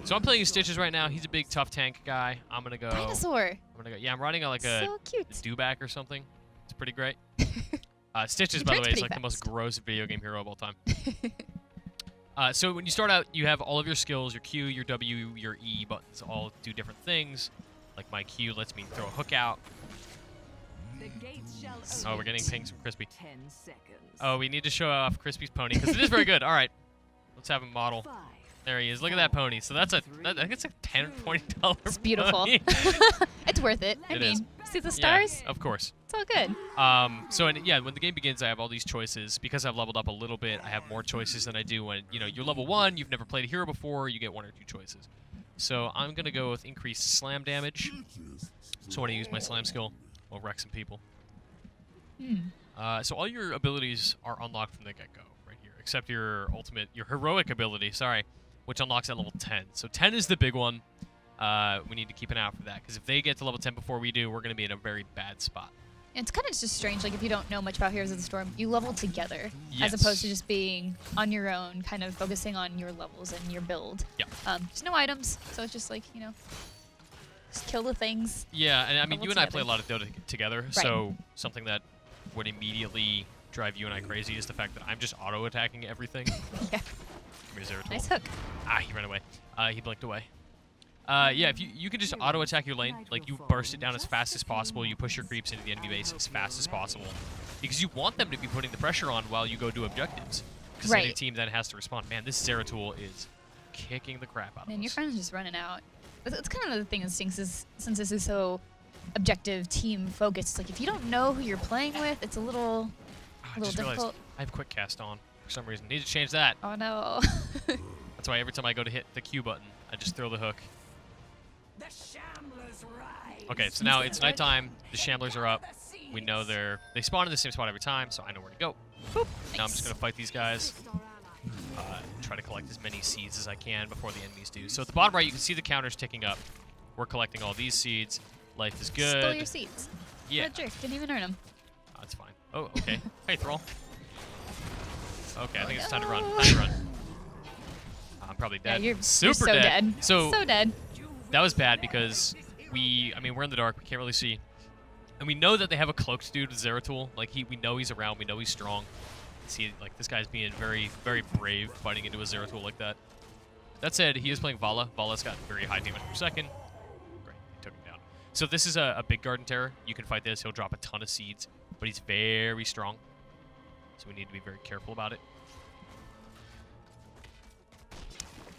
So I'm playing Stitches right now. He's a big tough tank guy. I'm gonna go. Dinosaur. Yeah, I'm riding like a So cute. dewback or something. It's pretty great. Stitches, He by the turns way, is pretty like the most fast. gross video game hero of all time. So when you start out, you have all of your skills, your Q, your W, your E buttons all do different things. Like my Q lets me throw a hook out. Oh, we're getting pings from Crispy. 10 seconds. Oh, we need to show off Crispy's pony because it is very good. All right, let's have him model. 5. There he is. Look at that pony. So that's I think it's a $10 or $20. It's beautiful. Pony. It's worth it. I It mean, is. see the Yeah, stars? of course. It's all good. Yeah, when the game begins, I have all these choices. Because I've leveled up a little bit, I have more choices than I do when, you're level 1, you've never played a hero before, you get 1 or 2 choices. So I'm going to go with increased slam damage. So when I use my slam skill, we'll wreck some people. So all your abilities are unlocked from the get-go right here, except your heroic ability, which unlocks at level 10. So 10 is the big one. We need to keep an eye out for that, because if they get to level 10 before we do, we're going to be in a very bad spot. It's kind of just strange, like if you don't know much about Heroes of the Storm, you level together, Yes. as opposed to just being on your own, kind of focusing on your levels and your build. Yeah. There's no items, so it's just like, just kill the things. Yeah, and I mean, Level you and I together. play a lot of Dota together, so something that would immediately drive you and I crazy is the fact that I'm just auto-attacking everything. Yeah. Here's Zeratul. Nice hook. Ah, he ran away. He blinked away. Yeah, if you can just auto-attack your lane, like you burst it down as fast as possible, you push your creeps into the enemy base as fast as possible, because you want them to be putting the pressure on while you go do objectives, because any Right. team then has to respond. Man, this Zeratul is kicking the crap out of Man, your us. friend's just running out. It's kind of the thing that stinks is, since this is so objective, team focused, it's like if you don't know who you're playing with, it's a little I just realized difficult. I have quick cast on for some reason. Need to change that. Oh no. That's why every time I go to hit the Q button, I just throw the hook. The Shamblers rise. Okay, so now it's nighttime. The Shamblers are up. We know they spawn in the same spot every time, so I know where to go. Boop. Now I'm just gonna fight these guys. Try to collect as many seeds as I can before the enemies do. So at the bottom right, you can see the counters ticking up. We're collecting all these seeds. Life is good. Stole your seats. Yeah, What a jerk. Didn't even earn them. that's fine. Oh, okay. Hey, Thrall. Okay, I think it's time to run. no. Time to run. I'm probably Yeah, dead. you're Super so dead. So So dead. that was bad because we're in the dark. We can't really see. And we know that they have a cloaked dude with Zeratul. Like, we know he's around. We know he's strong. See, like, this guy's being very, very brave fighting into a Zeratul like that. That said, he is playing Vala. Vala's got very high damage per second. Great, he took him down. So this is a big Garden Terror. You can fight this. He'll drop a ton of seeds, but he's very strong. So we need to be very careful about it.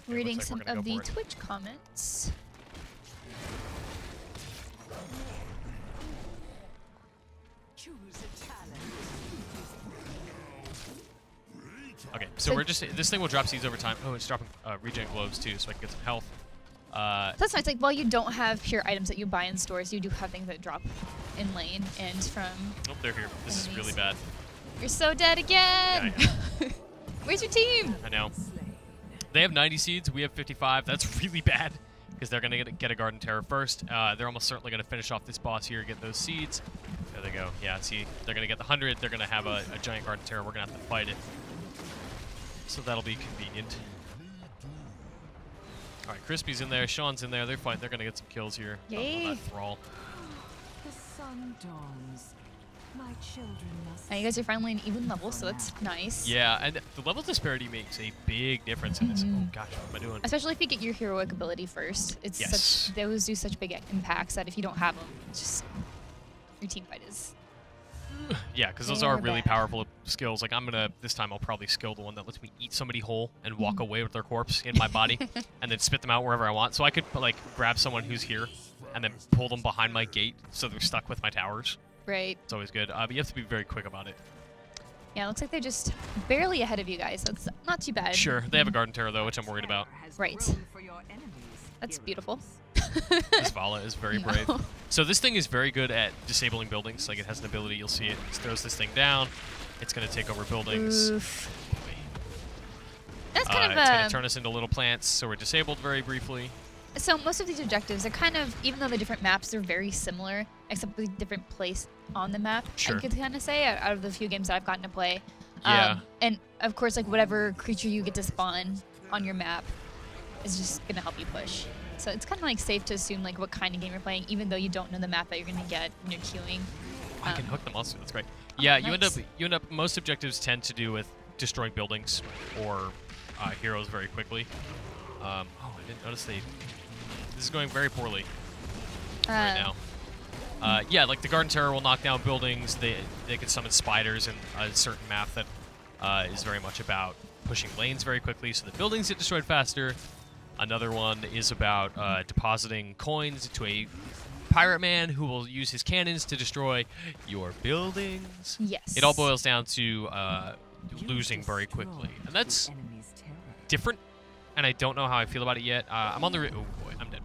Okay, Reading looks like some we're gonna of go the for it. Twitch comments. Choose a talent. Okay, so we're just this thing will drop seeds over time. Oh, it's dropping regen globes too, so I can get some health. So that's nice. Like, while you don't have pure items that you buy in stores, you do have things that drop in lane and from. Oh, they're here. This is really enemies. bad. You're so dead again. Yeah, Where's your team? I know. They have 90 seeds. We have 55. That's really bad because they're gonna get a Garden Terror first. They're almost certainly gonna finish off this boss here, get those seeds. There they go. Yeah, see, they're gonna get the 100. They're gonna have a giant Garden Terror. We're gonna have to fight it. So that'll be convenient. All right, Crispy's in there. Sean's in there. They're fighting. They're gonna get some kills here. Yay. Oh, that Thrall. The sun dawns. My children must. Now you guys are finally an even level, so that's nice. Yeah, and the level disparity makes a big difference in this. Oh gosh, what am I doing? Especially if you get your heroic ability first. It's Yes. such, those do such big impacts that if you don't have them, it's just your team fight is. Yeah, because those They're are really bad. powerful skills. Like this time I'll probably skill the one that lets me eat somebody whole and walk away with their corpse in my body and then spit them out wherever I want. So I could like grab someone who's here and then pull them behind my gate so they're stuck with my towers. Right. It's always good. But you have to be very quick about it. Yeah, it looks like they're just barely ahead of you guys. So it's not too bad. Sure, they have a Garden Terror though, which I'm worried about. Right. For your enemies, That's heroes. beautiful. This Vala is very brave. No. So this thing is very good at disabling buildings. Like it has an ability, you'll see it. It throws this thing down. It's going to take over buildings. Oof. That's kind It's going of to turn us into little plants, so we're disabled very briefly. so most of these objectives are kind of, even though the different maps are very similar, except with a different place on the map. Sure. I could kind of say out of the few games that I've gotten to play. Yeah. And of course, like whatever creature you get to spawn on your map is just gonna help you push. So it's kind of like safe to assume like what kind of game you're playing, even though you don't know the map that you're gonna get when you're queuing. I can hook them also. That's great. Yeah, you nice. end up. Most objectives tend to do with destroying buildings or heroes very quickly. Oh, I didn't notice they. This is going very poorly right now. Yeah, like the Garden Terror will knock down buildings. They can summon spiders in a certain map that is very much about pushing lanes very quickly, so the buildings get destroyed faster. Another one is about depositing coins into a pirate man who will use his cannons to destroy your buildings. Yes. It all boils down to losing very quickly, and that's different. And I don't know how I feel about it yet. I'm on the. Oh boy, I'm dead.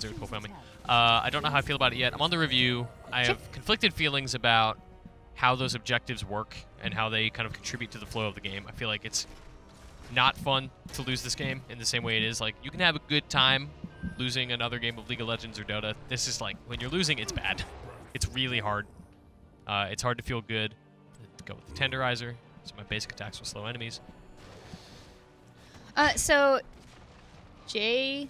Zero to family. I don't know how I feel about it yet. I'm on the review. I have conflicted feelings about how those objectives work and how they kind of contribute to the flow of the game. I feel like it's not fun to lose this game in the same way it is. Like, you can have a good time losing another game of League of Legends or Dota. This is like, when you're losing, it's bad. It's really hard. It's hard to feel good. Go with the Tenderizer, so my basic attacks will slow enemies. So JYNCKS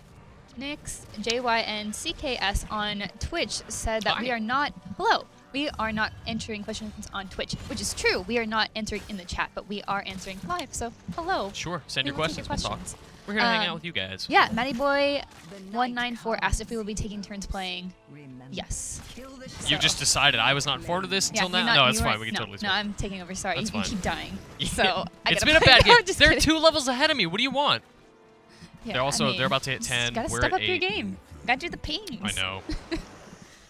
on Twitch said that we are not answering questions on Twitch, which is true. We are not answering in the chat, but we are answering live. So hello. Sure, send We your will take questions. your We'll talk. questions. We're here to hang out with you guys. Yeah, Matty Boy 194 asked if we will be taking turns playing. Yes. You just decided. I was not informed of this Yeah, until you're now. not- No, it's you fine. weren't- We can no, totally No, switch. I'm taking over. Sorry, That's you fine. keep dying. Yeah. So It's I been a gotta bad play. game. I'm just They're kidding. 2 levels ahead of me. What do you want? Yeah, They're also I mean, they're about to hit just 10. Gotta We're step at up your 8. game. Gotta do the pings. I know.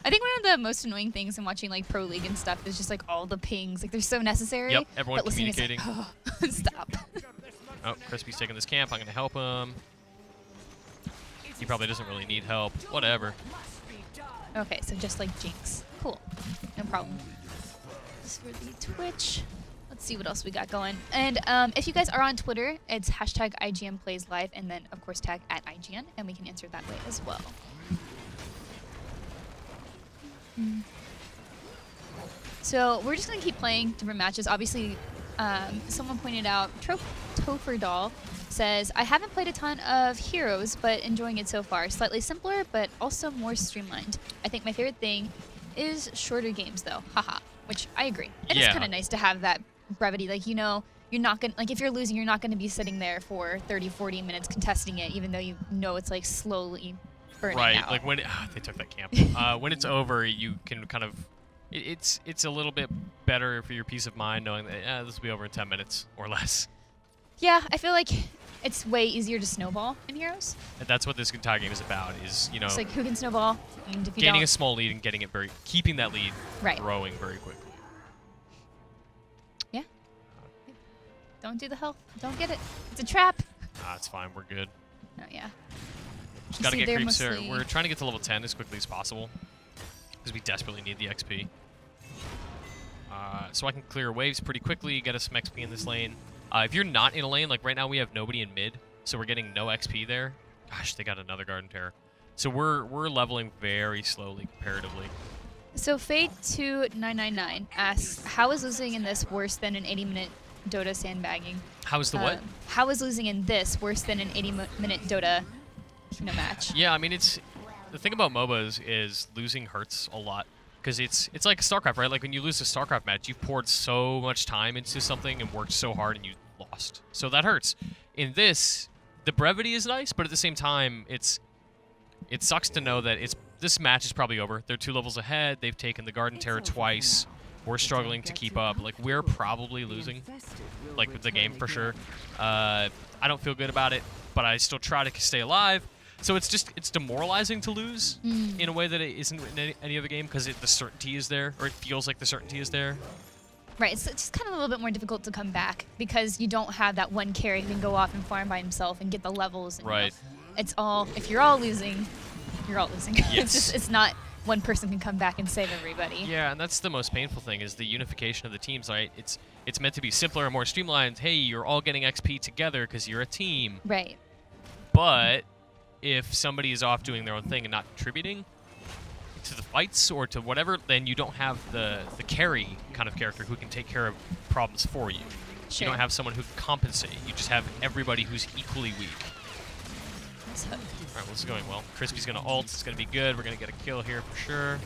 I think one of the most annoying things in watching like Pro League and stuff is just like all the pings. Like they're so necessary. Yep, everyone but listening is like, communicating. oh, stop. Oh, Crispy's taking this camp. I'm going to help him. He probably doesn't really need help. Whatever. Okay, so just like Jinx. Cool. No problem. Just for the Twitch. Let's see what else we got going. And if you guys are on Twitter, it's hashtag IGN Plays Live, and then of course tag at IGN, and we can answer that way as well. So we're just gonna keep playing different matches. Obviously, someone pointed out, Topher says, I haven't played a ton of Heroes, but enjoying it so far. Slightly simpler, but also more streamlined. I think my favorite thing is shorter games, though. Haha. Which I agree. It is Yeah. kind of nice to have that brevity. Like, you know, you're not gonna, like, if you're losing, you're not gonna be sitting there for 30, 40 minutes contesting it, even though you know it's like slowly burning Right. out. Like when they took that camp. When it's over, you can kind of. It's a little bit better for your peace of mind knowing that this will be over in 10 minutes or less. Yeah, I feel like it's way easier to snowball in Heroes. And that's what this entire game is about. Is It's like who can snowball, and if you gaining don't, a small lead and keeping that lead, Right. growing very quickly. yeah, don't do the health, don't get it. It's a trap. It's fine. We're good. Oh yeah. Just gotta See, get they're creeps here. mostly- We're trying to get to level 10 as quickly as possible because we desperately need the XP. So I can clear waves pretty quickly, get us some XP in this lane. If you're not in a lane, like right now we have nobody in mid, so we're getting no XP there. Gosh, they got another Garden Terror. So we're leveling very slowly comparatively. So Fade2999 asks, how is losing in this worse than an 80-minute Dota sandbagging? How's the what? How is losing in this worse than an 80-minute Dota match? Yeah, I mean, the thing about MOBAs is losing hurts a lot. Because it's like StarCraft, right? Like when you lose a StarCraft match, you've poured so much time into something and worked so hard and you lost. So that hurts. In this, the brevity is nice, but at the same time, it sucks to know that this match is probably over. They're 2 levels ahead. They've taken the Garden Terror twice. We're struggling to keep up. Like, we're probably losing, like, with the game for sure. I don't feel good about it, but I still try to stay alive. So it's demoralizing to lose in a way that it isn't in any other game because the certainty is there, or it feels like the certainty is there. Right, it's just kind of a little bit more difficult to come back because you don't have that one carry who can go off and farm by himself and get the levels. And, Right. It's all, if you're all losing, you're all losing. Yes. It's not one person can come back and save everybody. Yeah, and that's the most painful thing is the unification of the teams, right? It's meant to be simpler and more streamlined. Hey, you're all getting XP together because you're a team. Right. But if somebody is off doing their own thing and not contributing to the fights or to whatever, then you don't have the carry kind of character who can take care of problems for you. Sure. You don't have someone who can compensate. You just have everybody who's equally weak. Nice hook. All right, well, this is going well. Crispy's gonna ult. It's gonna be good. We're gonna get a kill here for sure.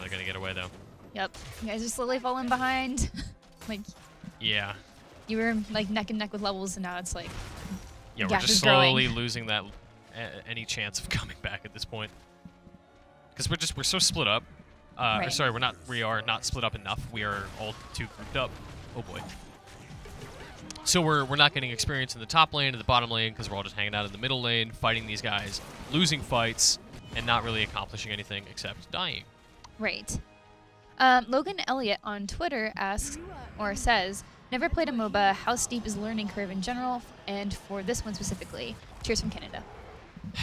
They're gonna get away though. Yep. You guys are slowly falling behind. Like, Yeah. you were like neck and neck with levels, and now it's like, Yeah, we're gap just is growing. slowly losing that any chance of coming back at this point. Because we're so split up. Or Right. sorry, we are not split up enough. We are all too grouped up. Oh boy. So we're not getting experience in the top lane and the bottom lane because we're all just hanging out in the middle lane, fighting these guys, losing fights, and not really accomplishing anything except dying. right. Logan Elliott on Twitter asks, or says, never played a MOBA. How steep is the learning curve in general, and for this one specifically? Cheers from Canada.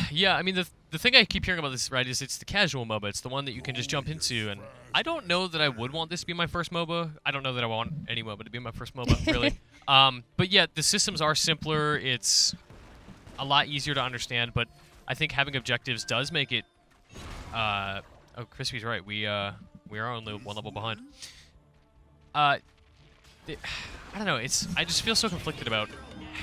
Yeah, I mean, the thing I keep hearing about this, right, is it's the casual MOBA. It's the one that you can just jump into, and I don't know that I would want this to be my first MOBA. I don't know that I want any MOBA to be my first MOBA, really. But yeah, the systems are simpler. It's a lot easier to understand, but I think having objectives does make it... oh, Crispy's right. We are only one level behind. I don't know. I just feel so conflicted about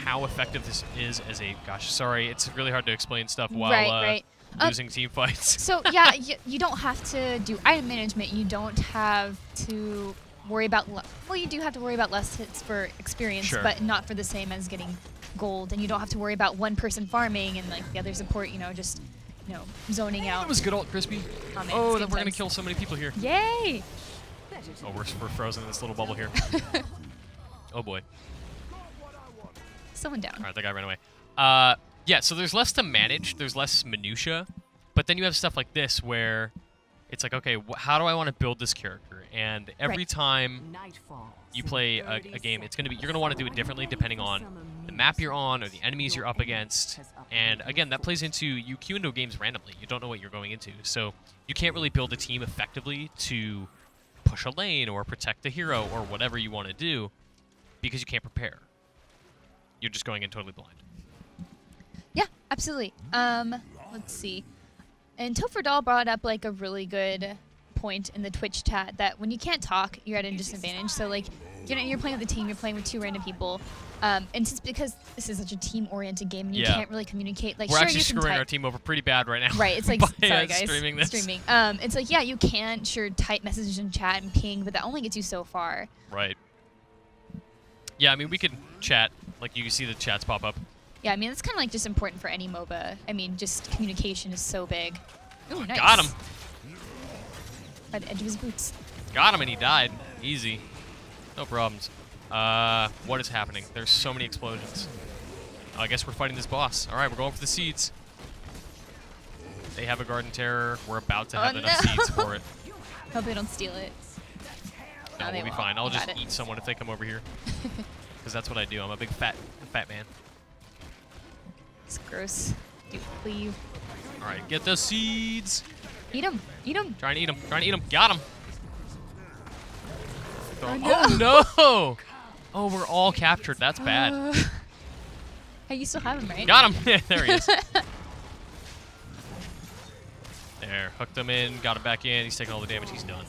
how effective this is as a... Gosh, sorry. It's really hard to explain stuff while Right. losing team fights. So yeah, you don't have to do item management. You don't have to worry about... well, you do have to worry about less hits for experience, Sure. but not for the same as getting gold. And you don't have to worry about one person farming and like the other support, just, zoning out. That was good ult, Crispy. Oh, man, Oh, it's then game we're going to times. kill so many people here. Yay! Oh, we're frozen in this little bubble here. Oh, boy. Someone down. All right, that guy ran away. Yeah, so there's less to manage. There's less minutia. But then you have stuff like this where it's like, okay, how do I want to build this character? And every Right. time you play a game, you're going to want to do it differently depending on the map you're on or the enemies you're up against. And again, that plays into, you queue into games randomly. You don't know what you're going into. So you can't really build a team effectively to push a lane or protect the hero or whatever you want to do because you can't prepare. You're just going in totally blind. Yeah, absolutely. Let's see. And Topher Doll brought up like a really good point in the Twitch chat that when you can't talk, you're at a disadvantage. So like, you're playing with a team, you're playing with two random people, and since because this is such a team-oriented game, and you Yeah. can't really communicate. Like, We're sure, actually you can screwing type. our team over pretty bad right now. Right, it's like, by, sorry guys, streaming this. It's like, yeah, you can sure type messages in chat and ping, but that only gets you so far. Right. Yeah, I mean, we can chat. Like, you can see the chats pop up. Yeah, I mean, it's kind of like just important for any MOBA. I mean, just communication is so big. Ooh, nice. Got him. By the edge of his boots. Got him, and he died. Easy. No problems. What is happening? There's so many explosions. I guess we're fighting this boss. All right, we're going for the seeds. They have a Garden Terror. We're about to have enough seeds for it. Hope they don't steal it. No, they we'll be won't. fine. I'll Got just it. eat someone if they come over here. Because that's what I do. I'm a big fat man. It's gross. Do cleave. All right, get the seeds. Eat them. Eat them. Trying to eat him. Trying to eat him. Got him. Oh, Oh, no. Oh, we're all captured. That's bad. Hey, you still have him, right? Got him. There he is. There. Hooked him in. Got him back in. He's taking all the damage. He's done.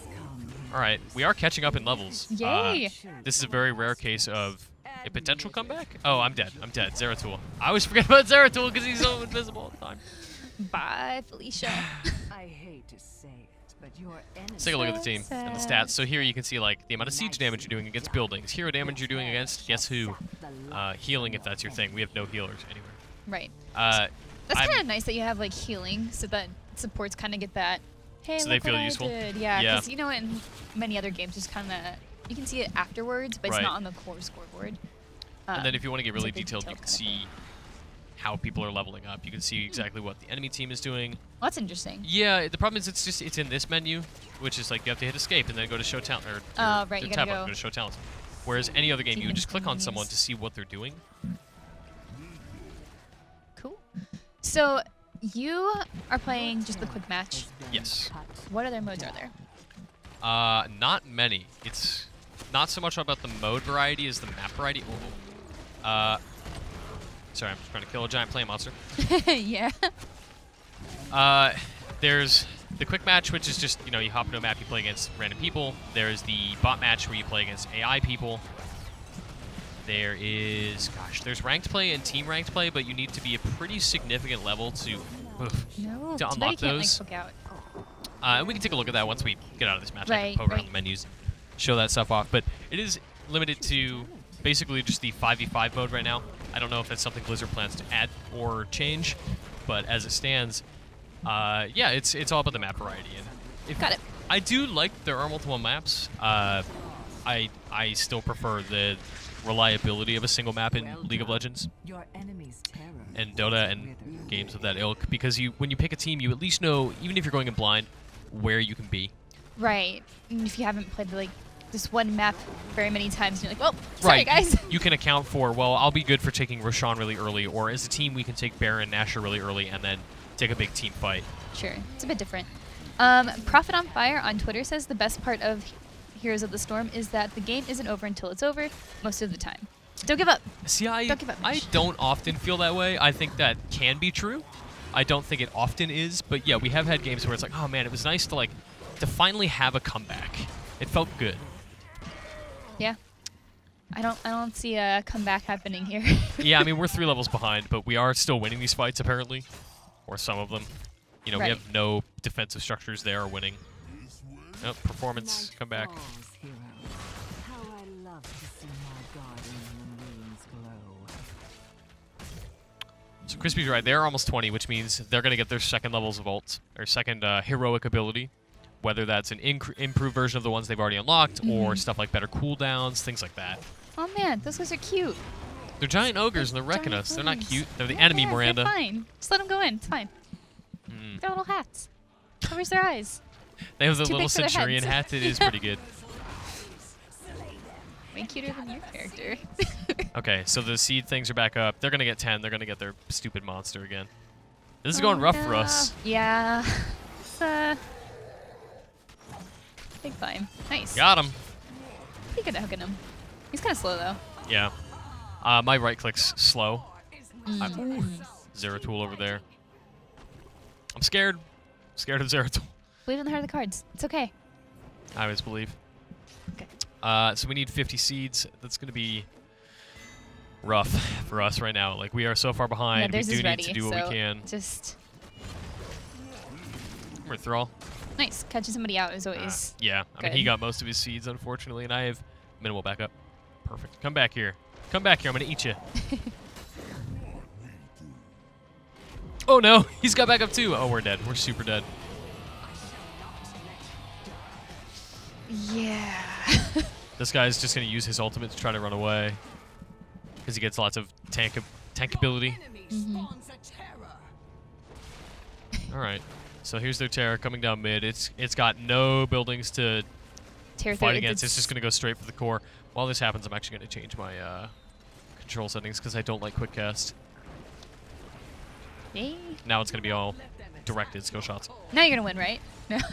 All right. We are catching up in levels. Yay. This is a very rare case of a potential comeback. Oh, I'm dead. I'm dead. Zeratul. I always forget about Zeratul because he's so invisible all the time. Bye, Felicia. I hate to say it, but your enemy. Let's take a look at the team So and the sad. stats. So here you can see like the amount of siege damage you're doing against buildings, hero damage you're doing against guess who, healing if that's your thing. We have no healers anywhere. Right. Uh, That's I'm- kind of nice that you have like healing, so that supports kind of get that. Hey, So look they feel what I useful? did. Yeah, Yeah. because you know in many other games, just kind of you can see it afterwards, but Right. it's not on the core scoreboard. And then if you want to get it's a really big detailed, you detailed can kinda see how people are leveling up. You can see exactly what the enemy team is doing. Well, that's interesting. Yeah, the problem is it's in this menu, which is like you have to hit escape and then go to show talent or Right, you tab gotta button, go. to show talent. Whereas any other game, See you would things just click from on menus. someone to see what they're doing. Cool. So you are playing just the quick match. Yes. What other modes are there? Not many. It's not so much about the mode variety as the map variety. Sorry, I'm just trying to kill a giant plane monster. Yeah. There's the quick match, which is just, you hop into a map, you play against random people. There's the bot match where you play against AI people. There is, gosh, there's ranked play and team ranked play, but you need to be a pretty significant level to, No, to too bad unlock you can't, those. like, book out. And we can take a look at that once we get out of this match. I Right, can poke around right. the menus, show that stuff off. But it is limited to basically just the 5v5 mode right now. I don't know if that's something Blizzard plans to add or change, but as it stands, yeah, it's all about the map variety. And if Got it. I do like there are multiple maps. I still prefer the reliability of a single map in League of Legends Your enemy's terror and Dota and games of that ilk, because when you pick a team, you at least know, even if you're going in blind, where you can be. Right. And if you haven't played like this one map very many times, you're like, oh, sorry guys. You can account for, well, I'll be good for taking Roshan really early, or as a team we can take Baron, Nashor really early, and then take a big team fight. Sure, it's a bit different. Prophet on Fire on Twitter says the best part of Heroes of the Storm is that the game isn't over until it's over most of the time. Don't give up. See, Don't give up, I Mitch. don't often feel that way. I think that can be true. I don't think it often is, but yeah, we have had games where it's like, oh man, it was nice to finally have a comeback. It felt good. Yeah. I don't see a comeback happening here. Yeah, I mean, we're 3 levels behind, but we are still winning these fights, apparently. Or some of them. You know, we Right. have no defensive structures there winning. Oh, performance, Night come back. falls, hero. How I love to see my guardian ruins glow. So Crispy's right. They're almost 20, which means they're going to get their second levels of ult, or second heroic ability, whether that's an improved version of the ones they've already unlocked, or stuff like better cooldowns, things like that. Oh man, those guys are cute. They're giant ogres, and they're wrecking Giant us. They're not ogres. cute. They're the enemy, Yes, Miranda. They're fine. Just let them go in. It's fine. Mm. They're little hats. Covers their eyes. They have the Too little big for their Centurion heads. hat. It is Yeah. pretty good. Way cuter than your character. Okay, so the seed things are back up. They're going to get 10. They're going to get their stupid monster again. This is going rough for us. Yeah. It's, big climb. Nice. Got him. Pretty good at hooking him. He's kind of slow though. Yeah. My right click's slow. Mm. Zeratul over there. I'm scared. Scared of Zeratul. Believe in the heart of the cards. It's okay. I always believe. Okay. So we need 50 seeds. That's going to be rough for us right now. Like, we are so far Yeah, behind. We theirs do is need ready, to do what so we can. just We're Thrall. nice. Catching somebody out is always Yeah. I mean, he good. got most of his seeds, unfortunately, and I have minimal backup. Perfect. Come back here. Come back here. I'm going to eat you. Oh, no. He's got backup, too. Oh, we're dead. We're super dead. yeah. This guy's just going to use his ultimate to try to run away. Because he gets lots of tankability. All right. So here's their terror coming down mid. It's got no buildings to Tear fight through. against. It's just going to go straight for the core. While this happens, I'm actually going to change my control settings because I don't like quick cast. Yay. Now it's going to be all directed skill shots. Now you're gonna win, right?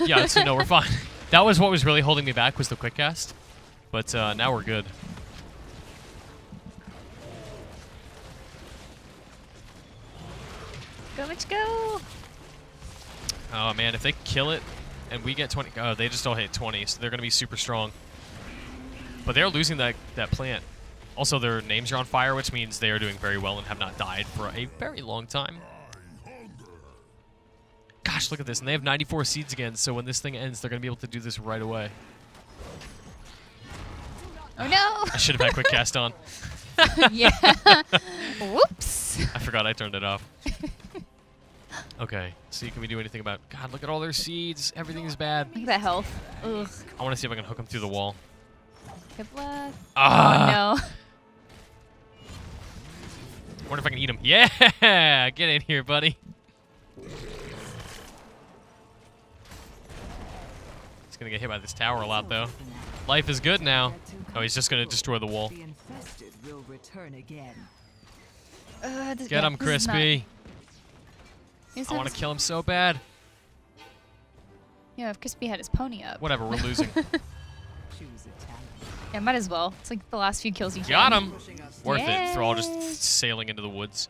Yeah, so no, we're fine. That was what was really holding me back, was the quick cast. But now we're good. Go, Mitch, go. Oh, man, if they kill it and we get 20... Oh, they just don't hit 20, so they're going to be super strong. But they're losing that plant. Also, their names are on fire, which means they are doing very well and have not died for a very long time. Gosh, look at this. And they have 94 seeds again, so when this thing ends, they're going to be able to do this right away. Oh no. I should have had quick cast on. Yeah. Whoops. I forgot I turned it off. Okay, see, can we do anything about... God, look at all their seeds. Everything is bad. Look at that health. Ugh. I want to see if I can hook them through the wall. Good luck. Ah! Oh no. I wonder if I can eat them. Yeah! Get in here, buddy. He's going to get hit by this tower a lot, though. Life is good now. Oh, he's just going to destroy the wall. The infested will return again. Get him, Crispy. I want to to kill him so bad. Yeah, if Crispy had his pony up. Whatever, we're losing. Choose a talent. Yeah, might as well. It's like the last few kills you Got can. him. Worth it. Thrall Yay. just sailing into the woods.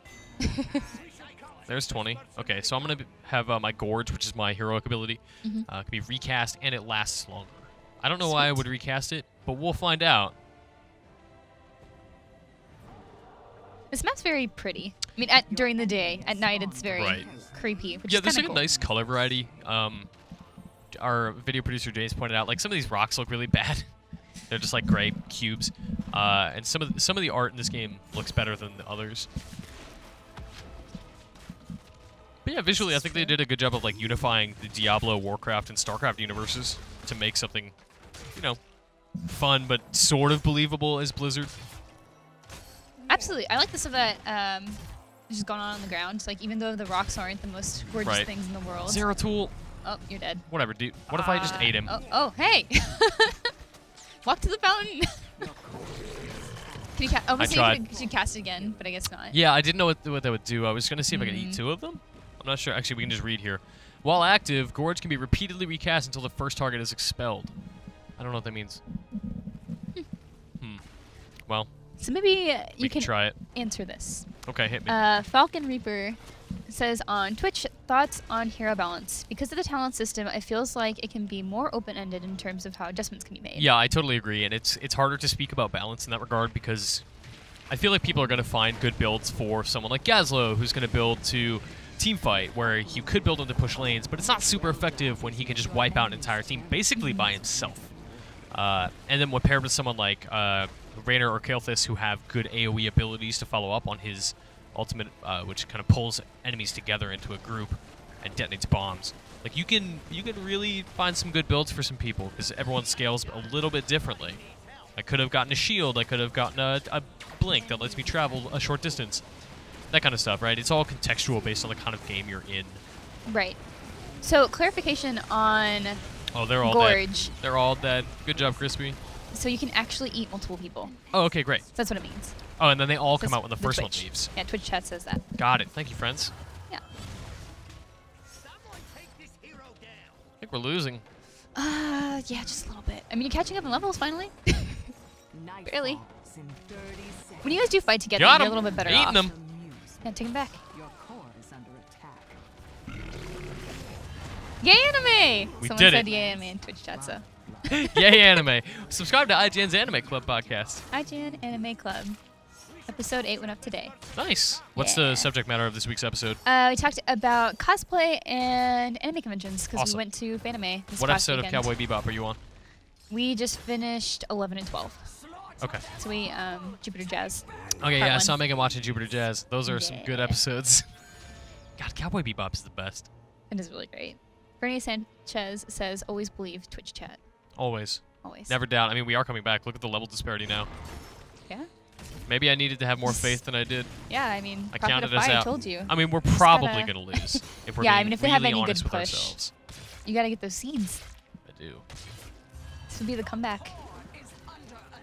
There's 20. Okay, so I'm going to have my Gorge, which is my heroic ability, can be recast, and it lasts longer. I don't know why I would recast it, but we'll find out. This map's very pretty. I mean, during the day. At night, it's very creepy, which Yeah, is there's kind like of a cool. nice color variety. Our video producer James pointed out, like some of these rocks look really bad. They're just like gray cubes, and some of the art in this game looks better than the others. But yeah, visually, I think they did a good job of like unifying the Diablo, Warcraft, and StarCraft universes to make something, you know, fun but sort of believable as Blizzard. Absolutely. I like the stuff that is just going on the ground. Like, even though the rocks aren't the most gorgeous things in the world. Zeratul. Oh, you're dead. Whatever, dude. What if I just ate him? Oh, hey! Walk to the fountain! Can you almost I you should cast it again, but I guess not. Yeah, I didn't know what that would do. I was going to see if I could eat 2 of them. I'm not sure. Actually, we can just read here. While active, Gorge can be repeatedly recast until the first target is expelled. I don't know what that means. Well, So maybe we you can try it. answer this. Okay, hit me. Falcon Reaper says on Twitch, thoughts on hero balance. Because of the talent system, it feels like it can be more open-ended in terms of how adjustments can be made. Yeah, I totally agree, and it's harder to speak about balance in that regard because I feel like people are going to find good builds for someone like Gazlo, who's going to build to team fight, where you could build him to push lanes, but it's not super effective when he can just wipe out an entire team basically by himself. And then when paired with someone like Raynor or Kael'thas, who have good AoE abilities to follow up on his ultimate, which kind of pulls enemies together into a group and detonates bombs. Like you can really find some good builds for some people because everyone scales a little bit differently. I could have gotten a shield. I could have gotten a blink that lets me travel a short distance. That kind of stuff, right? It's all contextual based on the kind of game you're in. Right. So clarification on Oh, they're all Gorge. dead. They're all dead. Good job, Crispy. So you can actually eat multiple people. Oh, okay, great. So that's what it means. Oh, and then they all come That's out when the the first one Twitch. leaves. Yeah, Twitch chat says that. Got it. Thank you, friends. Yeah. I think we're losing. Yeah, just a little bit. I mean, you're catching up in levels finally. Barely. When you guys do fight together, Got you're a him. little bit better Eating off. them. Yeah, take him back. Your core is under attack. Yay anime! We Someone did said it. yay anime in Twitch chat, so. Yay, anime. Subscribe to IGN's Anime Club podcast. IGN Anime Club. Episode 8 went up today. Nice. What's Yeah. the subject matter of this week's episode? We talked about cosplay and anime conventions because Awesome. we went to Fanime this What past episode weekend. of Cowboy Bebop are you on? We just finished 11 and 12. Okay. So we, Jupiter Jazz. Okay, yeah, Part I one. saw Megan watching Jupiter Jazz. Those are some good Yeah. episodes. God, Cowboy Bebop is the best. It is really great. Bernie Sanchez says, always believe Twitch chat. Always. Always. Never doubt. I mean, we are coming back. Look at the level disparity now. Yeah? Maybe I needed to have more faith than I did. Yeah, I mean, I Prophet counted of us Fire out. told you. I mean, we're Just probably gotta- going to lose if we're Yeah, I being mean, if they have really any good honest with push. ourselves. You gotta get those seeds. I do. This would be the comeback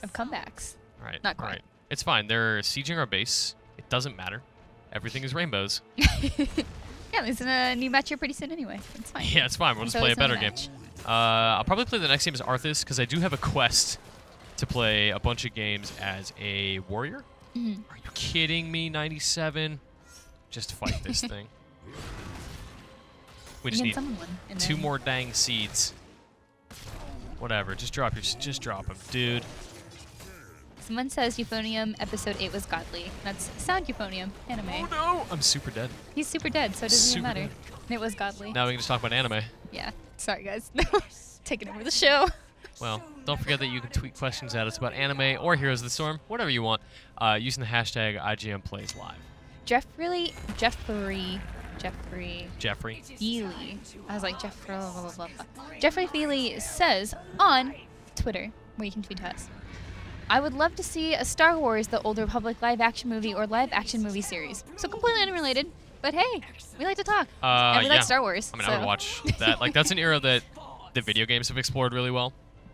of comebacks. All right. Not all quite. right. It's fine. They're sieging our base. It doesn't matter. Everything is rainbows. Yeah, there's a new match here pretty soon anyway. It's fine. Yeah, it's fine. We'll just Until play a it's not better game. match. I'll probably play the next game as Arthas because I do have a quest to play a bunch of games as a warrior. Mhm. Are you kidding me? 97? Just fight this thing. We You just can need summon one. And 2 then- more dang seeds. Whatever. Just drop them, dude. Someone says Euphonium episode 8 was godly. That's Sound Euphonium anime. Oh no! I'm super dead. He's super dead, so it doesn't even Super matter. dead. And it was godly. Now we can just talk about anime. Yeah. Sorry, guys. Taking over the show. Well, don't forget that you can tweet questions at us about anime or Heroes of the Storm, whatever you want, using the hashtag IGNPlaysLive. Jeffrey Feely. I was like, Jeffrey Feely says on Twitter, where you can tweet to us, I would love to see a Star Wars The Old Republic live-action movie or live-action movie series. So completely unrelated, but hey, we like to talk. And we Yeah. like Star Wars. I mean, so. I would watch that. Like, that's an era that the video games have explored really well.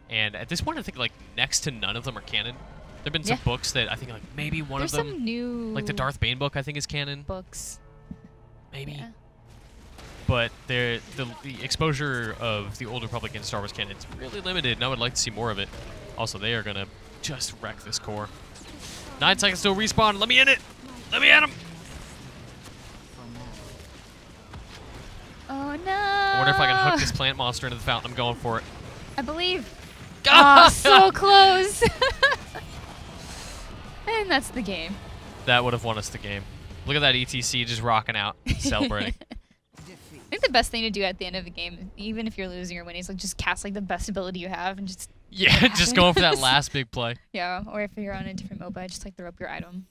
And at this point, I think, like, next to none of them are canon. There have been some Yeah. books that I think, like, maybe one There's of them, some new like the Darth Bane book, I think is canon. books. Maybe. Yeah. But the exposure of the Old Republic in Star Wars canon is really limited, and I would like to see more of it. Also, they are going to just wreck this core. 9 seconds till respawn. Let me in it. Let me at him. Oh no! I wonder if I can hook this plant monster into the fountain. I'm going for it. I believe. Oh, so close! And that's the game. That would have won us the game. Look at that ETC just rocking out, celebrating. I think the best thing to do at the end of the game, even if you're losing or winning, is like just cast like the best ability you have and just Yeah, just going for that last big play. yeah, or if you're on a different MOBA, just like throw up your item.